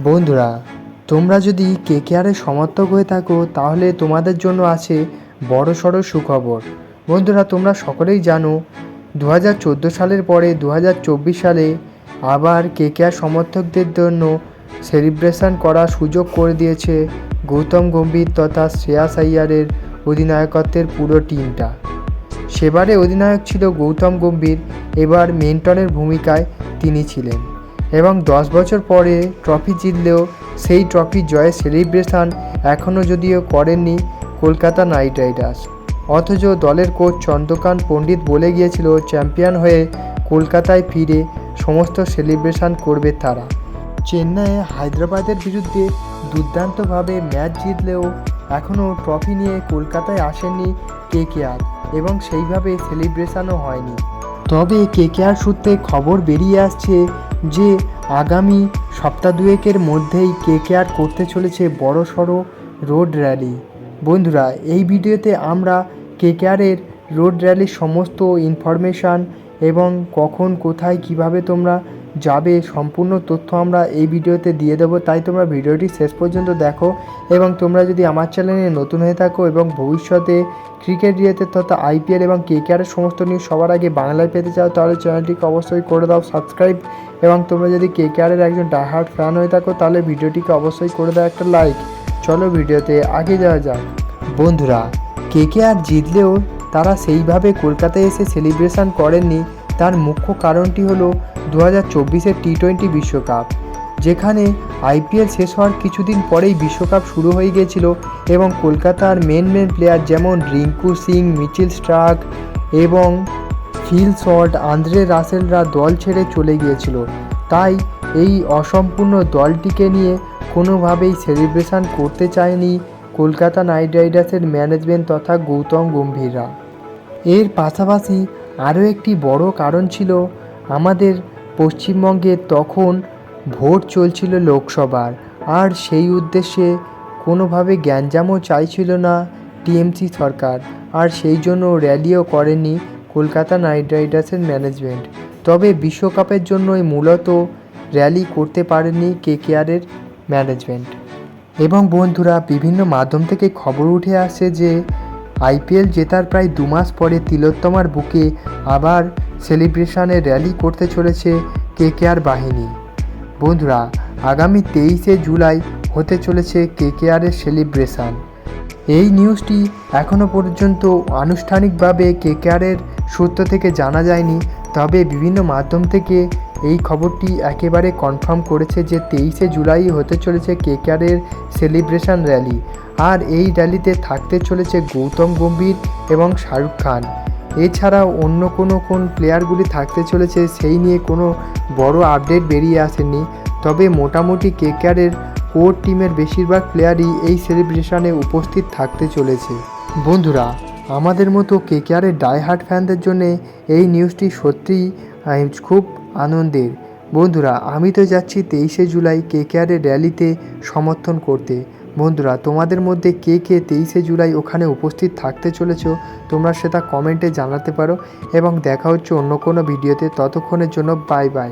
বন্ধুরা, তোমরা যদি কেকেআরের সমর্থক হয়ে থাকো তাহলে তোমাদের জন্য আছে বড়সড় সুখবর। বন্ধুরা, তোমরা সকলেই জানো 2014 সালের পরে 2024 সালে আবার কেকেআর সমর্থকদের জন্য সেলিব্রেশন করার সুযোগ করে দিয়েছে গৌতম গম্ভীর তথা শ্রেয়াস আইয়ারের অধিনায়কত্বের পুরো টিমটা। সেবারে অধিনায়ক ছিল গৌতম গম্ভীর, এবার মেন্টনের ভূমিকায় তিনি ছিলেন এবং 10 বছর পরে ট্রফি জিতলেও সেই ট্রফি জয়ের সেলিব্রেশন এখনও যদিও করেননি কলকাতা নাইট রাইডার্স। অথচ দলের কোচ চন্দ্রকান্ত পণ্ডিত বলে গিয়েছিল চ্যাম্পিয়ন হয়ে কলকাতায় ফিরে সমস্ত সেলিব্রেশন করবে তারা। চেন্নাইয়ে হায়দ্রাবাদের বিরুদ্ধে দুর্দান্তভাবে ম্যাচ জিতলেও এখনও ট্রফি নিয়ে কলকাতায় আসেননি কেকেআর এবং সেইভাবে সেলিব্রেশনও হয়নি। তবে কেকেআর সূত্রে খবর বেরিয়ে আসছে যে আগামী সপ্তাহ দুয়েকের মধ্যেই কেকেআর করতে চলেছে বড়সড় রোড র্যালি। বন্ধুরা, এই ভিডিওতে আমরা কেকেআরের রোড র্যালির সমস্ত ইনফরমেশান এবং কখন কোথায় কিভাবে তোমরা যাবে সম্পূর্ণ তথ্য আমরা এই ভিডিওতে দিয়ে দেবো, তাই তোমরা ভিডিওটি শেষ পর্যন্ত দেখো। এবং তোমরা যদি আমার চ্যানেলে নতুন হয়ে থাকো এবং ভবিষ্যতে ক্রিকেট রিলেটেড তথা আইপিএল এবং কেকেআরের সমস্ত নিউজ সবার আগে বাংলায় পেতে চাও তাহলে চ্যানেলটিকে অবশ্যই করে দাও সাবস্ক্রাইব। এবং তোমরা যদি কেকেআরের একজন ডাইহার্ড ফ্যান হয়ে থাকো তাহলে ভিডিওটিকে অবশ্যই করে দাও একটা লাইক। চলো ভিডিওতে আগে যাওয়া যাক। বন্ধুরা, কেকেআর জিতলেও তারা সেইভাবে কলকাতায় এসে সেলিব্রেশন করেননি। তার মুখ্য কারণটি হলো 2024-এর টি-20 বিশ্বকাপ, যেখানে আইপিএল শেষ হওয়ার কিছুদিন পরেই বিশ্বকাপ শুরু হয়ে গিয়েছিল এবং কলকাতার মেন প্লেয়ার যেমন রিঙ্কু সিং, মিচেল স্টার্ক এবং ফিল শর্ট, আন্দ্রে রাসেলরা দল ছেড়ে চলে গিয়েছিল। তাই এই অসম্পূর্ণ দলটিকে নিয়ে কোনোভাবেই সেলিব্রেশন করতে চায়নি কলকাতা নাইট রাইডার্সের ম্যানেজমেন্ট তথা গৌতম গম্ভীররা। এর পাশাপাশি আরও একটি বড় কারণ ছিল আমাদের পশ্চিমবঙ্গে তখন ভোট চলছিল লোকসভার, আর সেই উদ্দেশ্যে কোনোভাবে গ্যাঞ্জামও চাইছিল না টিএমসি সরকার, আর সেই জন্য র্যালিও করেনি কলকাতা নাইট রাইডার্সের ম্যানেজমেন্ট। তবে বিশ্বকাপের জন্যই মূলত র্যালি করতে পারেনি কেকেআরের ম্যানেজমেন্ট। এবং বন্ধুরা, বিভিন্ন মাধ্যম থেকে খবর উঠে আসে যে আইপিএল জেতার প্রায় 2 মাস পরে তিলোত্তমার বুকে আবার সেলিব্রেশনের র্যালি করতে চলেছে কেকেআর বাহিনী। বন্ধুরা, আগামী 23শে জুলাই হতে চলেছে কেকেআরের সেলিব্রেশন। এই নিউজটি এখনও পর্যন্ত আনুষ্ঠানিকভাবে কেকেআরের সূত্র থেকে জানা যায়নি, তবে বিভিন্ন মাধ্যম থেকে এই খবরটি একেবারে কনফার্ম করেছে যে 23শে জুলাই হতে চলেছে কেকেআরের সেলিব্রেশন র্যালি। আর এই র্যালিতে থাকতে চলেছে গৌতম গম্ভীর এবং শাহরুখ খান। এছাড়াও অন্য কোন প্লেয়ারগুলি থাকতে চলেছে সেই নিয়ে কোনো বড় আপডেট বেরিয়ে আসেনি। তবে মোটামুটি কেকেআরের কোর টিমের বেশিরভাগ প্লেয়ারই এই সেলিব্রেশনে উপস্থিত থাকতে চলেছে। বন্ধুরা, আমাদের মতো কেকেআরের ডাইহার্ড ফ্যানদের জন্য এই নিউজটি সত্যিই খুব আনন্দের। বন্ধুরা, আমি তো যাচ্ছি 23শে জুলাই কেকেআরের র্যালিতে সমর্থন করতে। বন্ধুরা, তোমাদের মধ্যে কে 23শে জুলাই ওখানে উপস্থিত থাকতে চলেছো তোমরা সেটা কমেন্টে জানাতে পারো। এবং দেখা হচ্ছে অন্য কোনো ভিডিওতে, ততক্ষণের জন্য বাই বাই।